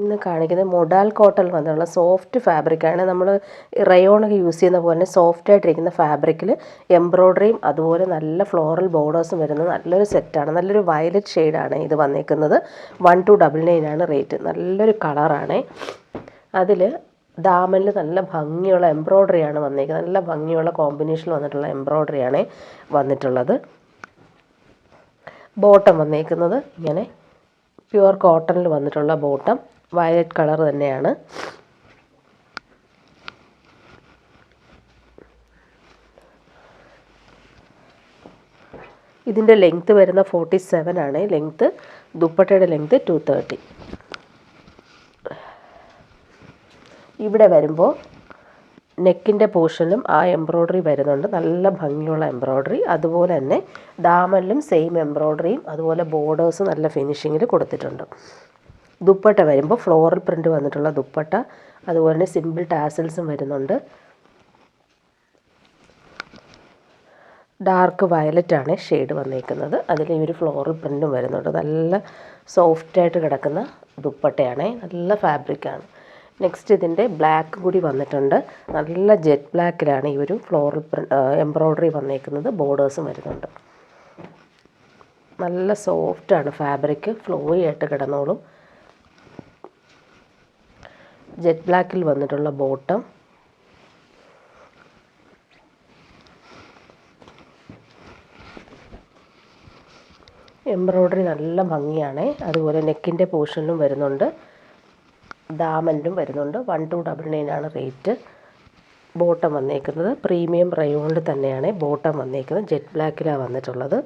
ഇന്ന് കാണിക്കുന്നത് modal cotton വന്നുള്ള soft ഫാബ്രിക്കാണ്. നമ്മൾ റയോണൊക്കെ യൂസ് ചെയ്യുന്ന പോലെ തന്നെ സോഫ്റ്റ് ആയിട്ടിരിക്കുന്ന ഫാബ്രിക്കിൽ എംബ്രോയ്ഡറിയും അതുപോലെ നല്ല ഫ്ലോറൽ ബോർഡേഴ്സും വരുന്ന നല്ലൊരു സെറ്റാണ്. നല്ലൊരു വയലറ്റ് ഷെയ്ഡാണ് ഇത് വന്നേക്കുന്നത്. 1299 ആണ് റേറ്റ്. നല്ലൊരു കളറാണ്. അതിൽ ദാമനിൽ നല്ല ഭംഗിയുള്ള എംബ്രോയ്ഡറിയാണ് വന്നേക്കുന്നത്. നല്ല ഭംഗിയുള്ള കോമ്പിനേഷനിൽ വന്നിട്ടുള്ള എംബ്രോയ്ഡറിയാണ് വന്നിട്ടുള്ളത്. ബോട്ടം വന്നേക്കുന്നത് ഇങ്ങനെ പ്യുവർ കോട്ടണിൽ വന്നിട്ടുള്ള ബോട്ടം, വയലറ്റ് കളർ തന്നെയാണ്. ഇതിൻ്റെ ലെങ്ത്ത് വരുന്ന 47 ആണ് ലെങ്ത്ത്. ദുപ്പട്ടയുടെ ലെങ്ത്ത് 230. ഇവിടെ വരുമ്പോൾ നെക്കിൻ്റെ പോർഷനിലും ആ എംബ്രോയ്ഡറി വരുന്നുണ്ട്. നല്ല ഭംഗിയുള്ള എംബ്രോയ്ഡറി. അതുപോലെ തന്നെ ദാമനിലും സെയിം എംബ്രോയ്ഡറിയും അതുപോലെ ബോർഡേഴ്സ് നല്ല ഫിനിഷിങ്ങിൽ കൊടുത്തിട്ടുണ്ട്. ദുപ്പട്ട വരുമ്പോൾ ഫ്ലോറൽ പ്രിൻ്റ് വന്നിട്ടുള്ള ദുപ്പട്ട, അതുപോലെ തന്നെ സിമ്പിൾ ടാസൽസും വരുന്നുണ്ട്. ഡാർക്ക് വയലറ്റ് ആണ് ഷെയ്ഡ് വന്നേക്കുന്നത്. അതിൽ ഈ ഒരു ഫ്ലോറൽ പ്രിൻറ്റും വരുന്നുണ്ട്. നല്ല സോഫ്റ്റായിട്ട് കിടക്കുന്ന ദുപ്പട്ടയാണ്. നല്ല ഫാബ്രിക്കാണ്. നെക്സ്റ്റ് ഇതിൻ്റെ ബ്ലാക്ക് കൂടി വന്നിട്ടുണ്ട്. നല്ല ജെറ്റ് ബ്ലാക്കിലാണ് ഈ ഒരു ഫ്ലോറൽ എംബ്രോയ്ഡറി വന്നേക്കുന്നത്. ബോർഡേഴ്സും വരുന്നുണ്ട്. നല്ല സോഫ്റ്റാണ് ഫാബ്രിക്. ഫ്ലോയി ആയിട്ട് കിടന്നോളും. ജെറ്റ് ബ്ലാക്കിൽ വന്നിട്ടുള്ള ബോട്ടം, എംബ്രോയ്ഡറി നല്ല ഭംഗിയാണ്. അതുപോലെ നെക്കിൻ്റെ പോർഷനിലും വരുന്നുണ്ട്, ദാമനിലും വരുന്നുണ്ട്. 1299 ആണ് റേറ്റ്. ബോട്ടം വന്നേക്കുന്നത് പ്രീമിയം റയോണിൽ തന്നെയാണ് ബോട്ടം വന്നേക്കുന്നത്. ജെറ്റ് ബ്ലാക്കിലാണ് വന്നിട്ടുള്ളത്.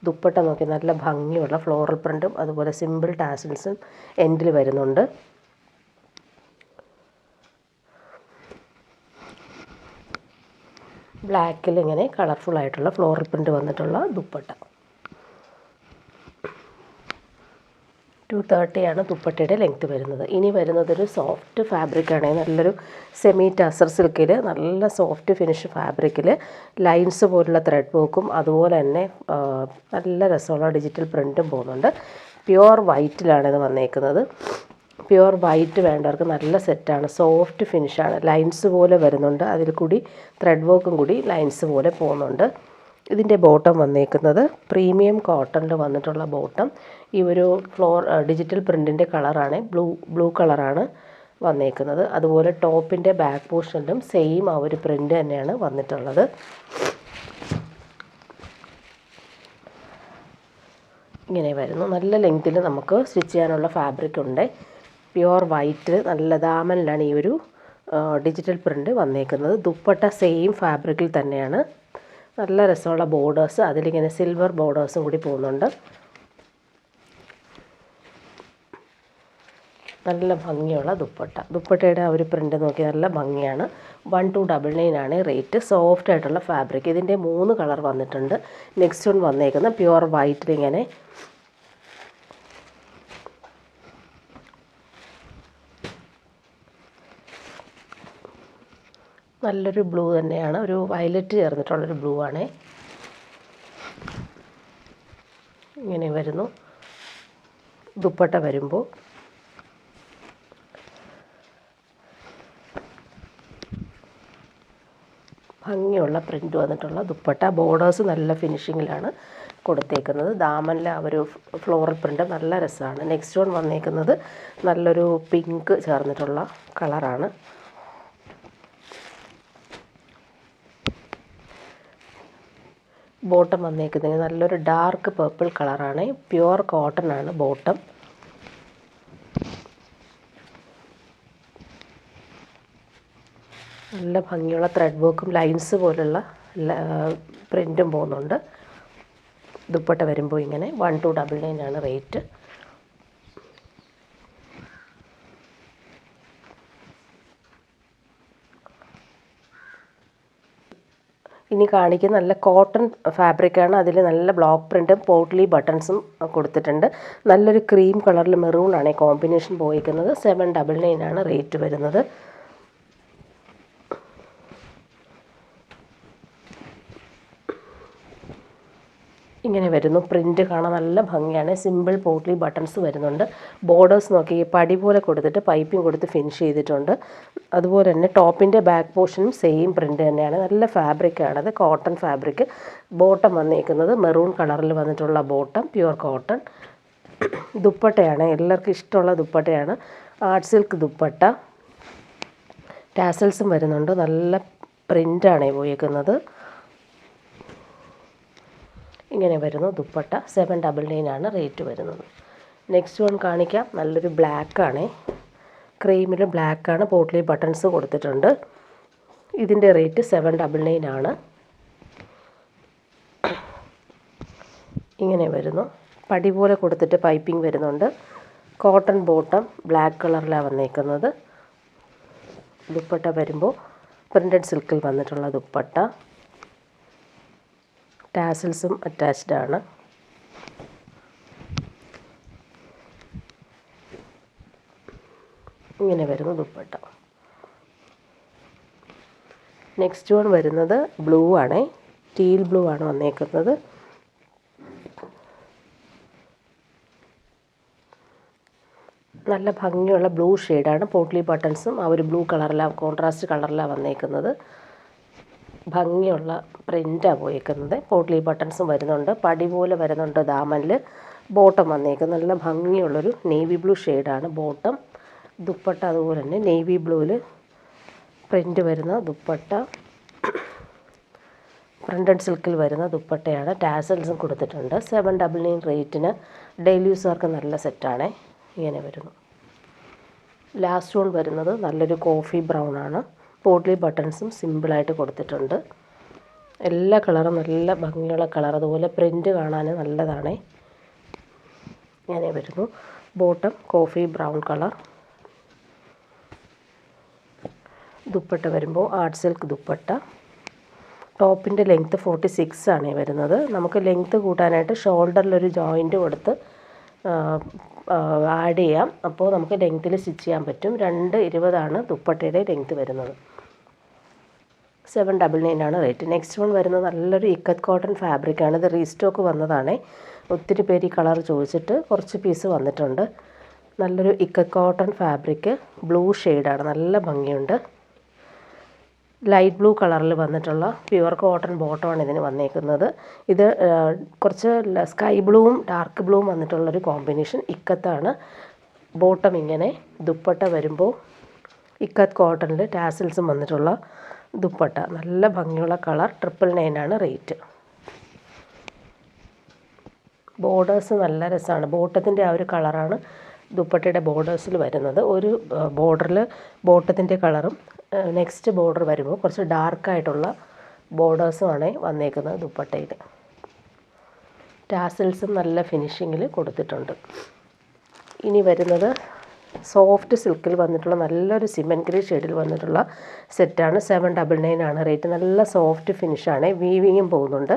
ദുപ്പട്ട നോക്കി നല്ല ഭംഗിയുള്ള ഫ്ലോറൽ പ്രിൻറ്റും അതുപോലെ സിമ്പിൾ ടാസിൽസും എൻഡിൽ വരുന്നുണ്ട്. ബ്ലാക്കിൽ ഇങ്ങനെ കളർഫുൾ ആയിട്ടുള്ള ഫ്ലോറൽ പ്രിൻറ്റ് വന്നിട്ടുള്ള ദുപ്പട്ട. 230 ആണ് ദുപ്പട്ടയുടെ ലെങ്ത്ത് വരുന്നത്. ഇനി വരുന്നതൊരു സോഫ്റ്റ് ഫാബ്രിക്കാണ്. നല്ലൊരു സെമി ടസർ സിൽക്കിൽ നല്ല സോഫ്റ്റ് ഫിനിഷ് ഫാബ്രിക്കിൽ ലൈൻസ് പോലുള്ള ത്രെഡ് വർക്കും അതുപോലെ തന്നെ നല്ല രസമുള്ള ഡിജിറ്റൽ പ്രിൻറ്റും പോകുന്നുണ്ട്. പ്യുവർ വൈറ്റിലാണ് ഇത് വന്നേക്കുന്നത്. പ്യുവർ വൈറ്റ് വേണ്ടവർക്ക് നല്ല സെറ്റാണ്. സോഫ്റ്റ് ഫിനിഷാണ്. ലൈൻസ് പോലെ വരുന്നുണ്ട്. അതിൽ കൂടി ത്രെഡ് വർക്കും കൂടി ലൈൻസ് പോലെ പോകുന്നുണ്ട്. ഇതിൻ്റെ ബോട്ടം വന്നേക്കുന്നത് പ്രീമിയം കോട്ടണിൽ വന്നിട്ടുള്ള ബോട്ടം. ഈ ഒരു ഡിജിറ്റൽ പ്രിൻറ്റിൻ്റെ കളറാണ് ബ്ലൂ കളറാണ് വന്നേക്കുന്നത്. അതുപോലെ ടോപ്പിൻ്റെ ബാക്ക് പോർഷനിലും സെയിം ആ ഒരു പ്രിൻറ്റ് തന്നെയാണ് വന്നിട്ടുള്ളത്. ഇങ്ങനെ വരുന്നു. നല്ല ലെങ്ത്തിൽ നമുക്ക് സ്റ്റിച്ച് ചെയ്യാനുള്ള ഫാബ്രിക് ഉണ്ട്. പ്യുവർ വൈറ്റ് നല്ല ദാമനിലാണ് ഈ ഒരു ഡിജിറ്റൽ പ്രിൻറ്റ് വന്നേക്കുന്നത്. ദുപ്പട്ട സെയിം ഫാബ്രിക്കിൽ തന്നെയാണ്. നല്ല രസമുള്ള ബോർഡേഴ്സ്, അതിലിങ്ങനെ സിൽവർ ബോർഡേഴ്സും കൂടി പോകുന്നുണ്ട്. നല്ല ഭംഗിയുള്ള ദുപ്പട്ടയുടെ ആ ഒരു പ്രിൻ്റ് നോക്കി നല്ല ഭംഗിയാണ്. 1299 ആണ് റേറ്റ്. സോഫ്റ്റ് ആയിട്ടുള്ള ഫാബ്രിക്. ഇതിൻ്റെ 3 കളർ വന്നിട്ടുണ്ട്. നെക്സ്റ്റ് വൺ വന്നേക്കുന്ന പ്യുവർ വൈറ്റിലിങ്ങനെ നല്ലൊരു ബ്ലൂ തന്നെയാണ്. ഒരു വയലറ്റ് ചേർന്നിട്ടുള്ളൊരു ബ്ലൂ ആണ്. ഇങ്ങനെ വരുന്നു. ദുപ്പട്ട വരുമ്പോൾ ഭംഗിയുള്ള പ്രിൻ്റ് വന്നിട്ടുള്ള ദുപ്പട്ട. ബോർഡേഴ്സ് നല്ല ഫിനിഷിങ്ങിലാണ് കൊടുത്തേക്കുന്നത്. ദാമനിലെ ആ ഒരു ഫ്ലോറൽ പ്രിൻ്റ് നല്ല രസമാണ്. നെക്സ്റ്റ് വൺ വന്നേക്കുന്നത് നല്ലൊരു പിങ്ക് ചേർന്നിട്ടുള്ള കളറാണ്. ബോട്ടം വന്നേക്കുന്നത് നല്ലൊരു ഡാർക്ക് പർപ്പിൾ കളറാണ്. പ്യുവർ കോട്ടൺ ആണ് ബോട്ടം. നല്ല ഭംഗിയുള്ള ത്രെഡ് വർക്കും ലൈൻസ് പോലുള്ള പ്രിൻറ്റും പോകുന്നുണ്ട്. ദുപ്പട്ട വരുമ്പോൾ ഇങ്ങനെ 1299 ആണ് റേറ്റ്. ഇനി കാണിക്കുന്ന നല്ല കോട്ടൺ ഫാബ്രിക്കാണ്. അതിൽ നല്ല ബ്ലോക്ക് പ്രിൻറ്റും പോട്ട്ലി ബട്ടൺസും കൊടുത്തിട്ടുണ്ട്. നല്ലൊരു ക്രീം കളറിൽ മെറൂണാണ് ഈ കോമ്പിനേഷൻ പോയിരിക്കുന്നത്. 799 ആണ് റേറ്റ് വരുന്നത്. ഇങ്ങനെ വരുന്നു. പ്രിൻ്റ് കാണാൻ നല്ല ഭംഗിയാണ്. സിമ്പിൾ പോട്ട്ലി ബട്ടൺസ് വരുന്നുണ്ട്. ബോർഡേഴ്സ് നോക്കി ഈ പടി പോലെ കൊടുത്തിട്ട് പൈപ്പിംഗ് കൊടുത്ത് ഫിനിഷ് ചെയ്തിട്ടുണ്ട്. അതുപോലെ തന്നെ ടോപ്പിൻ്റെ ബാക്ക് പോർഷനും സെയിം പ്രിൻ്റ് തന്നെയാണ്. നല്ല ഫാബ്രിക്കാണത്, കോട്ടൺ ഫാബ്രിക്. ബോട്ടം വന്നിരിക്കുന്നത് മെറൂൺ കളറിൽ വന്നിട്ടുള്ള ബോട്ടം, പ്യുവർ കോട്ടൺ. ദുപ്പട്ടയാണ്, എല്ലാവർക്കും ഇഷ്ടമുള്ള ദുപ്പട്ടയാണ്. Art silk dupatta. ടാസൽസും വരുന്നുണ്ട്. നല്ല പ്രിൻ്റാണ് പോയേക്കുന്നത്. ഇങ്ങനെ വരുന്നു ദുപ്പട്ട. 799 ആണ് റേറ്റ് വരുന്നത്. നെക്സ്റ്റ് വൺ കാണിക്കാം. നല്ലൊരു ബ്ലാക്കാണ്, ക്രീമിൽ ബ്ലാക്കാണ്. പോട്ട്ലി ബട്ടൺസ് കൊടുത്തിട്ടുണ്ട്. ഇതിൻ്റെ റേറ്റ് 799 ആണ്. ഇങ്ങനെ വരുന്നു. പടി പോലെ കൊടുത്തിട്ട് പൈപ്പിംഗ് വരുന്നുണ്ട്. കോട്ടൺ ബോട്ടം, ബ്ലാക്ക് കളറിലാണ് വന്നേക്കുന്നത്. ദുപ്പട്ട വരുമ്പോൾ പ്രിൻറ്റഡ് സിൽക്കിൽ വന്നിട്ടുള്ള ദുപ്പട്ട. ടാസൽസും അറ്റാച്ച്ഡ് ആണ്. ഇങ്ങനെ വരുന്നു ദുപ്പട്ട. നെക്സ്റ്റ് വൺ വരുന്നത് ബ്ലൂ ആണ്, ടീൽ ബ്ലൂ ആണ് വന്നേക്കുന്നത്. നല്ല ഭംഗിയുള്ള ബ്ലൂ ഷെയ്ഡാണ്. പോട്ട്ലി ബട്ടൺസും ആ ഒരു ബ്ലൂ കളറിലാണ്, കോൺട്രാസ്റ്റ് കളറിലാണ് വന്നേക്കുന്നത്. ഭംഗിയുള്ള പ്രിൻ്റാണ് പോയേക്കുന്നത്. പോട്ട്ലി ബട്ടൺസും വരുന്നുണ്ട്. പടി പോലെ വരുന്നുണ്ട് ദാമനിൽ. ബോട്ടം വന്നേക്കുന്നത് നല്ല ഭംഗിയുള്ളൊരു നേവി ബ്ലൂ ഷെയ്ഡാണ് ബോട്ടം. ദുപ്പട്ട അതുപോലെ തന്നെ നേവി ബ്ലൂവിൽ പ്രിൻ്റ് വരുന്ന ദുപ്പട്ട. പ്രിൻറ്റഡ് സിൽക്കിൽ വരുന്ന ദുപ്പട്ടയാണ്. ടാസൽസും കൊടുത്തിട്ടുണ്ട്. 799 റേറ്റിന് ഡെയിലി യൂസുകാർക്ക് നല്ല സെറ്റാണ്. ഇങ്ങനെ വരുന്നു. ലാസ്റ്റ് വൺ വരുന്നത് നല്ലൊരു കോഫി ബ്രൗൺ ആണ്. പോട്ട്ലി ബട്ടൺസും സിമ്പിളായിട്ട് കൊടുത്തിട്ടുണ്ട്. എല്ലാ കളറും നല്ല ഭംഗിയുള്ള കളർ. അതുപോലെ പ്രിൻ്റ് കാണാൻ നല്ലതാണ്. ഇങ്ങനെ വരുന്നു. Bottom coffee brown colour. Dupatta വരുമ്പോൾ ആർട്ട് സിൽക്ക് ദുപ്പട്ട. ടോപ്പിൻ്റെ ലെങ്ത്ത് 46 ആണ് വരുന്നത്. നമുക്ക് ലെങ്ത്ത് കൂട്ടാനായിട്ട് ഷോൾഡറിലൊരു ജോയിൻറ്റ് കൊടുത്ത് ആഡ് ചെയ്യാം. അപ്പോൾ നമുക്ക് ലെങ്ത്തിൽ സ്റ്റിച്ച് ചെയ്യാൻ പറ്റും. 220 ആണ് ദുപ്പട്ടയുടെ ലെങ്ത്ത് വരുന്നത്. 799 ആണ് റേറ്റ്. നെക്സ്റ്റ് വൺ വരുന്നത് നല്ലൊരു ഇക്കത്ത് കോട്ടൺ ഫാബ്രിക്കാണ്. ഇത് റീസ്റ്റോക്ക് വന്നതാണ്. ഒത്തിരി പേര് ഈ കളർ ചോദിച്ചിട്ട് കുറച്ച് പീസ് വന്നിട്ടുണ്ട്. നല്ലൊരു ഇക്കത്ത് കോട്ടൺ ഫാബ്രിക്, ബ്ലൂ ഷെയ്ഡാണ്. നല്ല ഭംഗിയുണ്ട്. ലൈറ്റ് ബ്ലൂ കളറിൽ വന്നിട്ടുള്ള പ്യുവർ കോട്ടൺ ബോട്ടമാണ് ഇതിന് വന്നേക്കുന്നത്. ഇത് കുറച്ച് സ്കൈ ബ്ലൂവും ഡാർക്ക് ബ്ലൂവും വന്നിട്ടുള്ളൊരു കോമ്പിനേഷൻ ഇക്കത്താണ്. ബോട്ടം ഇങ്ങനെ. ദുപ്പട്ട വരുമ്പോൾ ഇക്കത്ത് കോട്ടണിൽ ടാസൽസും വന്നിട്ടുള്ള ദുപ്പട്ട. നല്ല ഭംഗിയുള്ള കളർ. 999 ആണ് റേറ്റ്. ബോർഡേഴ്സ് നല്ല രസമാണ്. ബോട്ടത്തിൻ്റെ ആ ഒരു കളറാണ് ദുപ്പട്ടയുടെ ബോർഡേഴ്സിൽ വരുന്നത്. ഒരു ബോർഡറിൽ ബോട്ടത്തിൻ്റെ കളറും നെക്സ്റ്റ് ബോർഡർ വരുമ്പോൾ കുറച്ച് ഡാർക്കായിട്ടുള്ള ബോർഡേഴ്സുമാണ് വന്നേക്കുന്നത് ദുപ്പട്ടയിൽ. ടാസൽസും നല്ല ഫിനിഷിങ്ങിൽ കൊടുത്തിട്ടുണ്ട്. ഇനി വരുന്നത് സോഫ്റ്റ് സിൽക്കിൽ വന്നിട്ടുള്ള നല്ലൊരു സിമൻറ്റ് ഗ്രേ ഷെയ്ഡിൽ വന്നിട്ടുള്ള സെറ്റാണ്. 799 ആണ് റേറ്റ്. നല്ല സോഫ്റ്റ് ഫിനിഷാണ്. വീവിങ്ങും പോകുന്നുണ്ട്.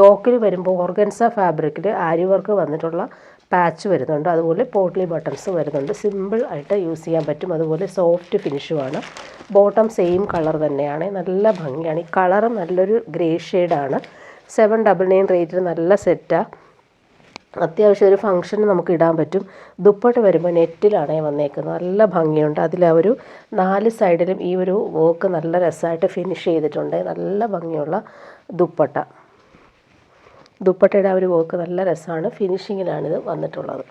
യോക്കിൽ വരുമ്പോൾ ഓർഗൻസ ഫാബ്രിക്കിൽ ആരി വർക്ക് വന്നിട്ടുള്ള പാച്ച് വരുന്നുണ്ട്. അതുപോലെ പോട്ട്ലി ബട്ടൺസ് വരുന്നുണ്ട്. സിമ്പിൾ ആയിട്ട് യൂസ് ചെയ്യാൻ പറ്റും. അതുപോലെ സോഫ്റ്റ് ഫിനിഷുമാണ്. ബോട്ടം സെയിം കളർ തന്നെയാണ്. നല്ല ഭംഗിയാണ്. ഈ കളറ് നല്ലൊരു ഗ്രേ ഷെയ്ഡാണ്. 799 റേറ്റിൽ നല്ല സെറ്റാണ്. അത്യാവശ്യം ഒരു ഫംഗ്ഷന് നമുക്ക് ഇടാൻ പറ്റും. ദുപ്പട്ട വരുമ്പോൾ നെറ്റിലാണ് വന്നേക്കുന്നത്. നല്ല ഭംഗിയുണ്ട്. അതിൽ ആ ഒരു 4 സൈഡിലും ഈ ഒരു വർക്ക് നല്ല രസമായിട്ട് ഫിനിഷ് ചെയ്തിട്ടുണ്ട്. നല്ല ഭംഗിയുള്ള ദുപ്പട്ട. ദുപ്പട്ടയുടെ ആ ഒരു വർക്ക് നല്ല രസമാണ്. ഫിനിഷിങ്ങിലാണിത് വന്നിട്ടുള്ളത്.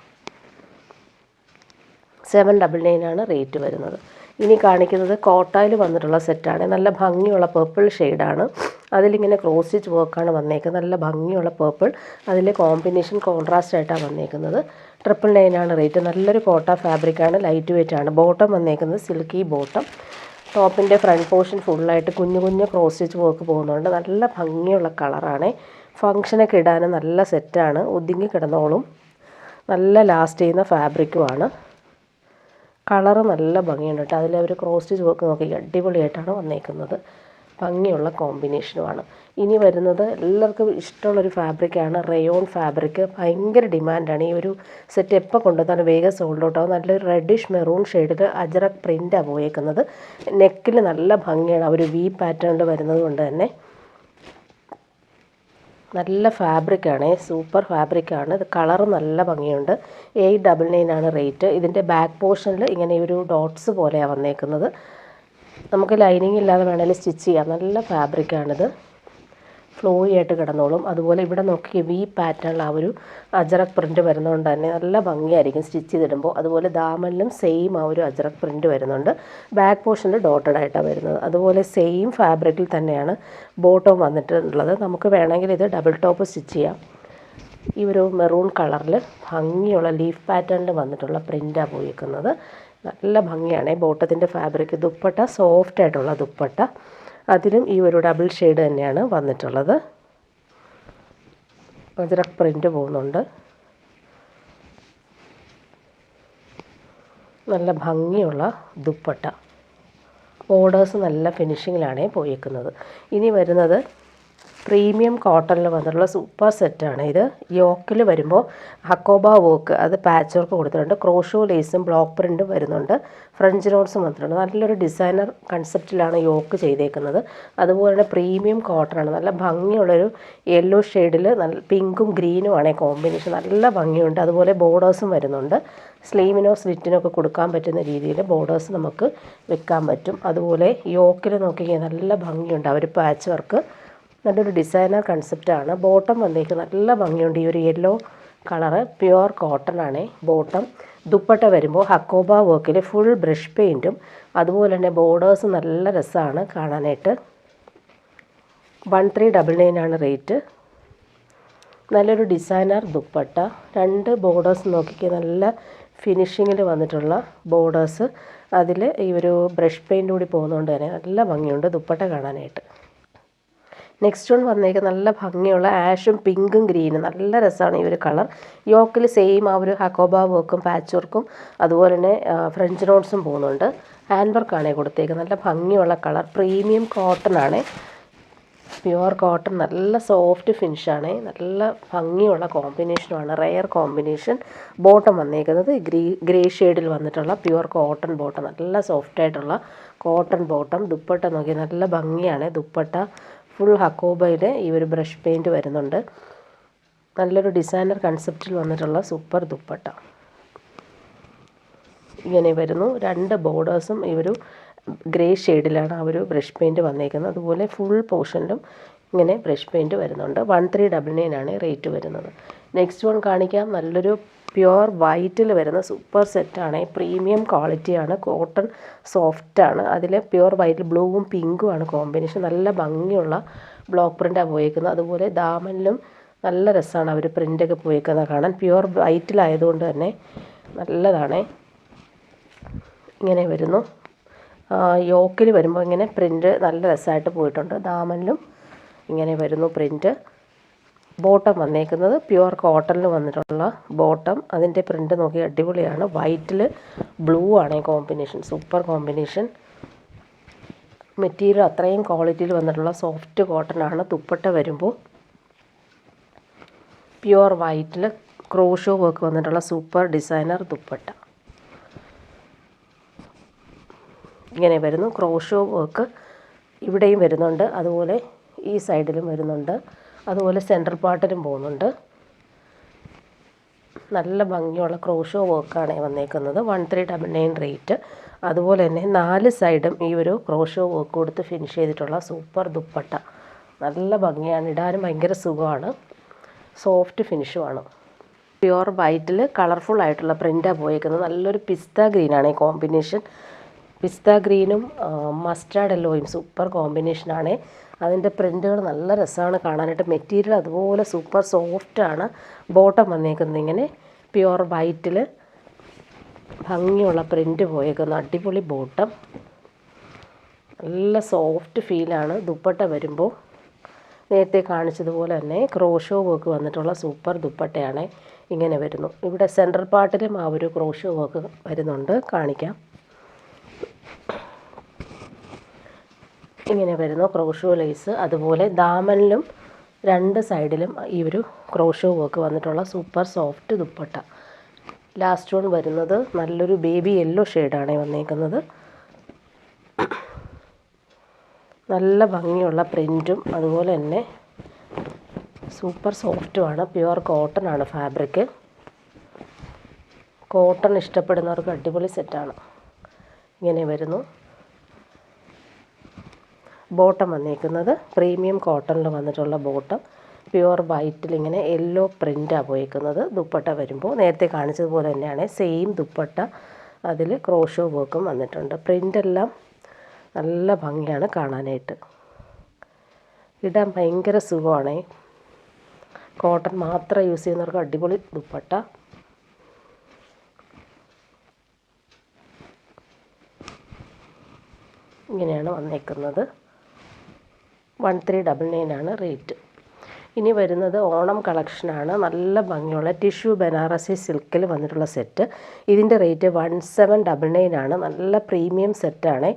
799 ആണ് റേറ്റ് വരുന്നത്. ഇനി കാണിക്കുന്നത് കോട്ടായിൽ വന്നിട്ടുള്ള സെറ്റാണ്. നല്ല ഭംഗിയുള്ള പേർപ്പിൾ ഷെയ്ഡാണ്. അതിലിങ്ങനെ ക്രോസ് സ്റ്റിച്ച് വർക്കാണ് വന്നേക്കുന്നത്. നല്ല ഭംഗിയുള്ള പേർപ്പിൾ. അതിൽ കോമ്പിനേഷൻ കോൺട്രാസ്റ്റ് ആയിട്ടാണ് വന്നേക്കുന്നത്. 999 ആണ് റേറ്റ്. നല്ലൊരു കോട്ട ഫാബ്രിക്കാണ്. ലൈറ്റ് വെയിറ്റ് ആണ്. ബോട്ടം വന്നേക്കുന്നത് സിൽക്കി ബോട്ടം. ടോപ്പിൻ്റെ ഫ്രണ്ട് പോർഷൻ ഫുള്ളായിട്ട് കുഞ്ഞു കുഞ്ഞു ക്രോസ് സ്റ്റിച്ച് വർക്ക് പോകുന്നുണ്ട്. നല്ല ഭംഗിയുള്ള കളറാണ്. ഫങ്ഷനൊക്കെ ഇടാനും നല്ല സെറ്റാണ്. ഒതുങ്ങി കിടന്നോളും. നല്ല ലാസ്റ്റ് ചെയ്യുന്ന ഫാബ്രിക്കുമാണ്. കളറ് നല്ല ഭംഗിയുണ്ട് കേട്ടോ. അതിൽ ഒരു ക്രോസ് സ്റ്റിച്ച് വർക്ക് നോക്കി അടിപൊളിയായിട്ടാണ് വന്നേക്കുന്നത്. ഭംഗിയുള്ള കോമ്പിനേഷനുമാണ്. ഇനി വരുന്നത് എല്ലാവർക്കും ഇഷ്ടമുള്ളൊരു ഫാബ്രിക്കാണ്. Rayon fabric. ഭയങ്കര ഡിമാൻഡാണ്. ഈ ഒരു സെറ്റ് എപ്പോൾ കൊണ്ടുവന്നാലും വേഗം സോൾഡ് ഔട്ട് ആവും. നല്ലൊരു റെഡിഷ് മെറൂൺ ഷെയ്ഡിൽ അജറക് പ്രിൻ്റാണ് പോയേക്കുന്നത്. നെക്കിൽ നല്ല ഭംഗിയാണ്. ആ ഒരു വി പാറ്റേണിൽ വരുന്നത് കൊണ്ട് തന്നെ നല്ല ഫാബ്രിക്കാണ്, സൂപ്പർ ഫാബ്രിക്കാണ്. ഇത് കളർ നല്ല ഭംഗിയുണ്ട്. 899 ആണ് റേറ്റ്. ഇതിൻ്റെ ബാക്ക് പോർഷനിൽ ഇങ്ങനെ ഒരു ഡോട്ട്സ് പോലെയാണ് വന്നേക്കുന്നത്. നമുക്ക് ലൈനിങ് ഇല്ലാതെ വേണമെങ്കിൽ സ്റ്റിച്ച് ചെയ്യാം. നല്ല ഫാബ്രിക്കാണിത്, ഫ്ലോയി ആയിട്ട് കിടന്നോളും. അതുപോലെ ഇവിടെ നോക്കി വി പാറ്റേണിൽ ആ ഒരു അജറക് പ്രിൻറ്റ് വരുന്നതുകൊണ്ട് തന്നെ നല്ല ഭംഗിയായിരിക്കും സ്റ്റിച്ച് ചെയ്തിടുമ്പോൾ. അതുപോലെ ദാമനിലും സെയിം ആ ഒരു അജറക് പ്രിൻറ്റ് വരുന്നുണ്ട്. ബാക്ക് പോർഷനിൽ ഡോട്ടഡ് ആയിട്ടാണ് വരുന്നത്. അതുപോലെ സെയിം ഫാബ്രിക്കിൽ തന്നെയാണ് ബോട്ടം വന്നിട്ടുള്ളത്. നമുക്ക് വേണമെങ്കിൽ ഇത് ഡബിൾ ടോപ്പ് സ്റ്റിച്ച് ചെയ്യാം. ഈ ഒരു മെറൂൺ കളറിൽ ഭംഗിയുള്ള ലീഫ് പാറ്റേണിൽ വന്നിട്ടുള്ള പ്രിൻ്റാണ് പോയിരിക്കുന്നത്. നല്ല ഭംഗിയാണ് ബോട്ടത്തിൻ്റെ ഫാബ്രിക്. ദുപ്പട്ട സോഫ്റ്റ് ആയിട്ടുള്ള ദുപ്പട്ട, അതിലും ഈ ഒരു ഡബിൾ ഷെയ്ഡ് തന്നെയാണ് വന്നിട്ടുള്ളത്. അജറക് പ്രിൻ്റ് പോകുന്നുണ്ട്. നല്ല ഭംഗിയുള്ള ദുപ്പട്ട, ബോർഡേഴ്സ് നല്ല ഫിനിഷിങ്ങിലാണ് പോയിരിക്കുന്നത്. ഇനി വരുന്നത് പ്രീമിയം കോട്ടണിൽ വന്നിട്ടുള്ള സൂപ്പർ സെറ്റാണ്. ഇത് യോക്കിൽ വരുമ്പോൾ ഹക്കോബ വർക്ക്, അത് പാച്ച് വർക്ക് കൊടുത്തിട്ടുണ്ട്. ക്രോഷോ ലേസും ബ്ലോക്ക് പ്രിൻറ്റും വരുന്നുണ്ട്. ഫ്രഞ്ച് നോട്ട്സും വന്നിട്ടുണ്ട്. നല്ലൊരു ഡിസൈനർ കൺസെപ്റ്റിലാണ് യോക്ക് ചെയ്തേക്കുന്നത്. അതുപോലെ തന്നെ പ്രീമിയം കോട്ടണാണ്. നല്ല ഭംഗിയുള്ളൊരു യെല്ലോ ഷെയ്ഡിൽ നല്ല പിങ്കും ഗ്രീനും ആണ് കോമ്പിനേഷൻ. നല്ല ഭംഗിയുണ്ട്. അതുപോലെ ബോർഡേഴ്സും വരുന്നുണ്ട്. സ്ലീവിനോ സ്ലിറ്റിനോ ഒക്കെ കൊടുക്കാൻ പറ്റുന്ന രീതിയിൽ ബോർഡേഴ്സ് നമുക്ക് വെക്കാൻ പറ്റും. അതുപോലെ യോക്കിൽ നോക്കിക്കഴിഞ്ഞാൽ നല്ല ഭംഗിയുണ്ട്. അവർ പാച്ച് വർക്ക്, നല്ലൊരു ഡിസൈനർ കൺസെപ്റ്റാണ്. ബോട്ടം വന്നേക്ക് നല്ല ഭംഗിയുണ്ട്. ഈ ഒരു യെല്ലോ കളറ് പ്യുവർ കോട്ടൺ ആണ് ബോട്ടം. ദുപ്പട്ട വരുമ്പോൾ ഹക്കോബ വർക്കിൽ ഫുൾ ബ്രഷ് പെയിൻറ്റും, അതുപോലെ തന്നെ ബോർഡേഴ്സ് നല്ല രസമാണ് കാണാനായിട്ട്. 1399 ആണ് റേറ്റ്. നല്ലൊരു ഡിസൈനർ ദുപ്പട്ട. 2 ബോർഡേഴ്സ് നോക്കിക്കുക, നല്ല ഫിനിഷിങ്ങിൽ വന്നിട്ടുള്ള ബോർഡേഴ്സ്. അതിൽ ഈ ഒരു ബ്രഷ് പെയിൻ്റ് കൂടി പോകുന്നതുകൊണ്ട് തന്നെ നല്ല ഭംഗിയുണ്ട് ദുപ്പട്ട കാണാനായിട്ട്. നെക്സ്റ്റ് വൺ വന്നേക്ക് നല്ല ഭംഗിയുള്ള ആഷും പിങ്കും ഗ്രീനും. നല്ല രസമാണ് ഈ ഒരു കളർ. യോക്കിൽ സെയിം ആ ഒരു ഹക്കോബ വർക്കും പാച്ച് വർക്കും അതുപോലെ തന്നെ ഫ്രഞ്ച് നോട്ട്സും പോകുന്നുണ്ട്. ഹാൻഡ് വർക്കാണ് കൊടുത്തേക്ക്. നല്ല ഭംഗിയുള്ള കളർ. പ്രീമിയം കോട്ടൺ ആണ്, പ്യുവർ കോട്ടൺ. നല്ല സോഫ്റ്റ് ഫിനിഷാണ്. നല്ല ഭംഗിയുള്ള കോമ്പിനേഷനുമാണ്, റെയർ കോമ്പിനേഷൻ. ബോട്ടം വന്നേക്കുന്നത് ഗ്രേ ഷെയ്ഡിൽ വന്നിട്ടുള്ള പ്യുവർ കോട്ടൺ ബോട്ടം. നല്ല സോഫ്റ്റായിട്ടുള്ള കോട്ടൺ ബോട്ടം. ദുപ്പട്ട നോക്കി നല്ല ഭംഗിയാണ് ദുപ്പട്ട. ഫുൾ ഹക്കോബയിൽ ഈ ഒരു ബ്രഷ് പെയിൻറ്റ് വരുന്നുണ്ട്. നല്ലൊരു ഡിസൈനർ കൺസെപ്റ്റിൽ വന്നിട്ടുള്ള സൂപ്പർ ദുപ്പട്ട ഇങ്ങനെ വരുന്നു. 2 ബോർഡേഴ്സും ഈ ഒരു ഗ്രേ ഷെയ്ഡിലാണ് ആ ഒരു ബ്രഷ് പെയിൻറ്റ് വന്നേക്കുന്നത്. അതുപോലെ ഫുൾ പോർഷനിലും ഇങ്ങനെ ബ്രഷ് പെയിൻറ്റ് വരുന്നുണ്ട്. 1399 ആണ് റേറ്റ് വരുന്നത്. നെക്സ്റ്റ് വൺ കാണിക്കാം. നല്ലൊരു പ്യുവർ വൈറ്റിൽ വരുന്ന സൂപ്പർ സെറ്റാണ്. പ്രീമിയം ക്വാളിറ്റിയാണ്, കോട്ടൺ സോഫ്റ്റാണ്. അതിൽ പ്യുവർ വൈറ്റിൽ ബ്ലൂവും പിങ്കും ആണ് കോമ്പിനേഷൻ. നല്ല ഭംഗിയുള്ള ബ്ലോക്ക് പ്രിൻ്റാണ് പോയേക്കുന്നത്. അതുപോലെ ദാമനിലും നല്ല രസമാണ് അവർ പ്രിൻ്റൊക്കെ പോയേക്കുന്നത് കാണാൻ. പ്യുവർ വൈറ്റിലായതുകൊണ്ട് തന്നെ നല്ലതാണ്. ഇങ്ങനെ വരുന്നു. യോക്കിൽ വരുമ്പോൾ ഇങ്ങനെ പ്രിൻ്റ് നല്ല രസമായിട്ട് പോയിട്ടുണ്ട്. ദാമനിലും ഇങ്ങനെ വരുന്നു പ്രിൻ്റ്. ബോട്ടം വന്നേക്കുന്നത് പ്യുവർ കോട്ടണിൽ വന്നിട്ടുള്ള ബോട്ടം. അതിൻ്റെ പ്രിൻ്റ് നോക്കി അടിപൊളിയാണ്. വൈറ്റിൽ ബ്ലൂ ആണ് കോമ്പിനേഷൻ, സൂപ്പർ കോമ്പിനേഷൻ. മെറ്റീരിയൽ അത്രയും ക്വാളിറ്റിയിൽ വന്നിട്ടുള്ള സോഫ്റ്റ് കോട്ടൺ ആണ്. ദുപ്പട്ട വരുമ്പോൾ പ്യുവർ വൈറ്റിൽ ക്രോഷോ വർക്ക് വന്നിട്ടുള്ള സൂപ്പർ ഡിസൈനർ ദുപ്പട്ട ഇങ്ങനെ വരുന്നു. ക്രോഷോ വർക്ക് ഇവിടെയും വരുന്നുണ്ട്, അതുപോലെ ഈ സൈഡിലും വരുന്നുണ്ട്, അതുപോലെ സെൻട്രൽ പാർട്ടിലും പോകുന്നുണ്ട്. നല്ല ഭംഗിയുള്ള ക്രോഷോ വർക്കാണ് വന്നേക്കുന്നത്. 1399 റേറ്റ്. അതുപോലെ തന്നെ 4 സൈഡും ഈ ഒരു ക്രോഷോ വർക്ക് കൊടുത്ത് ഫിനിഷ് ചെയ്തിട്ടുള്ള സൂപ്പർ ദുപ്പട്ട. നല്ല ഭംഗിയാണ്, ഇടാനും ഭയങ്കര സുഖമാണ്, സോഫ്റ്റ് ഫിനിഷുമാണ്. പ്യുവർ വൈറ്റിൽ കളർഫുൾ ആയിട്ടുള്ള പ്രിൻ്റാണ് പോയേക്കുന്നത്. നല്ലൊരു പിസ്ത ഗ്രീനാണ് ഈ കോമ്പിനേഷൻ. പിസ്ത ഗ്രീനും മസ്റ്റാർഡ് യെല്ലോയും സൂപ്പർ കോമ്പിനേഷനാണ്. അതിൻ്റെ പ്രിൻ്റുകൾ നല്ല രസമാണ് കാണാനായിട്ട്. മെറ്റീരിയൽ അതുപോലെ സൂപ്പർ സോഫ്റ്റാണ്. ബോട്ടം വന്നേക്കുന്നത് ഇങ്ങനെ പ്യുവർ വൈറ്റിൽ ഭംഗിയുള്ള പ്രിൻ്റ് പോയേക്കുന്ന അടിപൊളി ബോട്ടം. നല്ല സോഫ്റ്റ് ഫീലാണ്. ദുപ്പട്ട വരുമ്പോൾ നേരത്തെ കാണിച്ചതുപോലെ തന്നെ ക്രോഷോ വർക്ക് വന്നിട്ടുള്ള സൂപ്പർ ദുപ്പട്ടയാണ്. ഇങ്ങനെ വരുന്നു. ഇവിടെ സെൻട്രൽ പാർട്ടിലും ആ ഒരു ക്രോഷോ വർക്ക് വരുന്നുണ്ട്, കാണിക്കാം. ഇങ്ങനെ വരുന്നു ക്രോഷോ ലേസ്. അതുപോലെ ദാമനിലും 2 സൈഡിലും ഈ ഒരു ക്രോഷോ വർക്ക് വന്നിട്ടുള്ള super soft dupatta. Last one വരുന്നത് നല്ലൊരു ബേബി യെല്ലോ ഷെയ്ഡാണ് വന്നേക്കുന്നത്. നല്ല ഭംഗിയുള്ള പ്രിൻറ്റും അതുപോലെ തന്നെ സൂപ്പർ സോഫ്റ്റുമാണ്. പ്യുവർ കോട്ടൺ ആണ് ഫാബ്രിക്. കോട്ടൺ ഇഷ്ടപ്പെടുന്നവർക്ക് അടിപൊളി സെറ്റാണ്. ഇങ്ങനെ വരുന്നു. ബോട്ടം വന്നിരിക്കുന്നത് പ്രീമിയം കോട്ടണിൽ വന്നിട്ടുള്ള ബോട്ടം. പ്യുവർ വൈറ്റിൽ ഇങ്ങനെ യെല്ലോ പ്രിൻ്റാണ് പോയിരിക്കുന്നത്. ദുപ്പട്ട വരുമ്പോൾ നേരത്തെ കാണിച്ചതുപോലെ തന്നെയാണ്. സെയിം ദുപ്പട്ട, അതിൽ ക്രോഷോ വർക്കും വന്നിട്ടുണ്ട്. പ്രിൻ്റെല്ലാം നല്ല ഭംഗിയാണ് കാണാനായിട്ട്. ഇടാൻ ഭയങ്കര സുഖമാണ്. കോട്ടൺ മാത്രം യൂസ് ചെയ്യുന്നവർക്ക് അടിപൊളി ദുപ്പട്ട. ഇങ്ങനെയാണ് വന്നേക്കുന്നത്. 1399 ആണ് റേറ്റ്. ഇനി വരുന്നത് ഓണം കളക്ഷനാണ്. നല്ല ഭംഗിയുള്ള ടിഷ്യൂ ബനാറസി സിൽക്കിൽ വന്നിട്ടുള്ള സെറ്റ്. ഇതിൻ്റെ റേറ്റ് 1799 ആണ്. നല്ല പ്രീമിയം സെറ്റാണ്.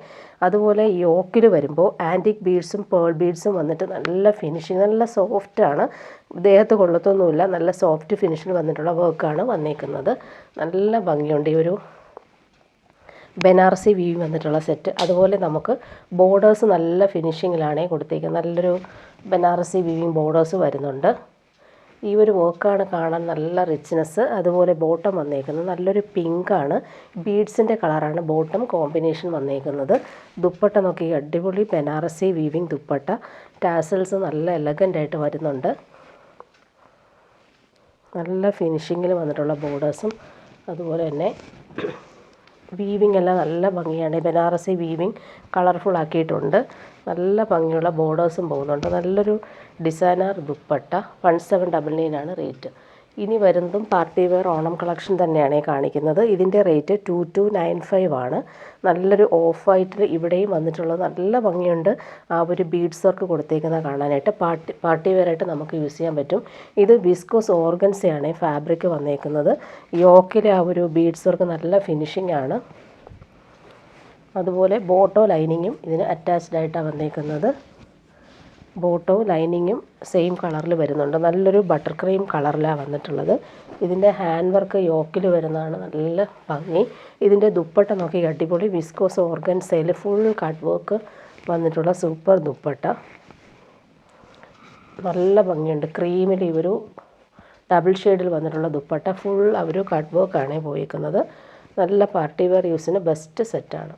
അതുപോലെ യോക്കിൽ വരുമ്പോൾ ആൻറ്റിക് ബീഡ്സും പേൾ ബീഡ്സും വന്നിട്ട് നല്ല ഫിനിഷിങ്, നല്ല സോഫ്റ്റാണ്. ദേഹത്ത് കൊള്ളത്തൊന്നുമില്ല. നല്ല സോഫ്റ്റ് ഫിനിഷിൽ വന്നിട്ടുള്ള വർക്കാണ് വന്നേക്കുന്നത്. നല്ല ഭംഗിയുണ്ട് ഈ ഒരു ബനാറസി വീവിങ് വന്നിട്ടുള്ള സെറ്റ്. അതുപോലെ നമുക്ക് ബോർഡേഴ്സ് നല്ല ഫിനിഷിങ്ങിലാണ് കൊടുത്തേക്കുന്നത്. നല്ലൊരു ബനാറസി വീവിങ് ബോർഡേഴ്സ് വരുന്നുണ്ട്. ഈ ഒരു വർക്കാണ് കാണാൻ നല്ല റിച്ച്നെസ്. അതുപോലെ ബോട്ടം വന്നേക്കുന്നത് നല്ലൊരു പിങ്കാണ്. ബീഡ്സിൻ്റെ കളറാണ് ബോട്ടം കോമ്പിനേഷൻ വന്നേക്കുന്നത്. ദുപ്പട്ട നോക്കി, അടിപൊളി ബനാറസി വീവിങ് ദുപ്പട്ട. ടാസൽസ് നല്ല എലഗൻ്റായിട്ട് വരുന്നുണ്ട്. നല്ല ഫിനിഷിങ്ങിൽ വന്നിട്ടുള്ള ബോർഡേഴ്സും അതുപോലെ തന്നെ വീവിങ് എല്ലാം നല്ല ഭംഗിയാണ്. ബനാറസി വീവിങ് കളർഫുൾ ആക്കിയിട്ടുണ്ട്. നല്ല ഭംഗിയുള്ള ബോർഡേഴ്സും പോകുന്നുണ്ട്. നല്ലൊരു ഡിസൈനർ ദുപ്പട്ട. 1799 ആണ് റേറ്റ്. ഇനി വരുന്നതും പാർട്ടി വെയർ ഓണം കളക്ഷൻ തന്നെയാണ് കാണിക്കുന്നത്. ഇതിൻ്റെ റേറ്റ് 2295 ആണ്. നല്ലൊരു ഓഫ് വൈറ്റിൽ ഇവിടെയും വന്നിട്ടുള്ളത് നല്ല ഭംഗിയുണ്ട്. ആ ഒരു ബീഡ്സ് വർക്ക് കൊടുത്തേക്കുന്നത് കാണാനായിട്ട് പാർട്ടി വെയറായിട്ട് നമുക്ക് യൂസ് ചെയ്യാൻ പറ്റും. ഇത് വിസ്കോസ് ഓർഗൻസയാണ് ഫാബ്രിക് വന്നേക്കുന്നത്. യോക്കിലെ ആ ഒരു ബീഡ്സ് വർക്ക് നല്ല ഫിനിഷിംഗ് ആണ്. അതുപോലെ ബോട്ടോ ലൈനിങ്ങും ഇതിന് അറ്റാച്ച്ഡ് ആയിട്ടാണ് വന്നേക്കുന്നത്. ബോട്ടോ ലൈനിങ്ങും സെയിം കളറിൽ വരുന്നുണ്ട്. നല്ലൊരു ബട്ടർ ക്രീം കളറിലാണ് വന്നിട്ടുള്ളത്. ഇതിൻ്റെ ഹാൻഡ് വർക്ക് യോക്കിൽ വരുന്നതാണ് നല്ല ഭംഗി. ഇതിൻ്റെ ദുപ്പട്ട നോക്കി, അടിപൊളി വിസ്കോസ് ഓർഗൻസയിൽ ഫുൾ കട്ട് വർക്ക് വന്നിട്ടുള്ള സൂപ്പർ ദുപ്പട്ട. നല്ല ഭംഗിയുണ്ട്. ക്രീമിൽ ഈ ഒരു ഡബിൾ ഷെയ്ഡിൽ വന്നിട്ടുള്ള ദുപ്പട്ട. ഫുൾ അവർ കട്ട് വർക്കാണ് പോയിരിക്കുന്നത്. നല്ല പാർട്ടി വെയർ യൂസിന് ബെസ്റ്റ് സെറ്റാണ്.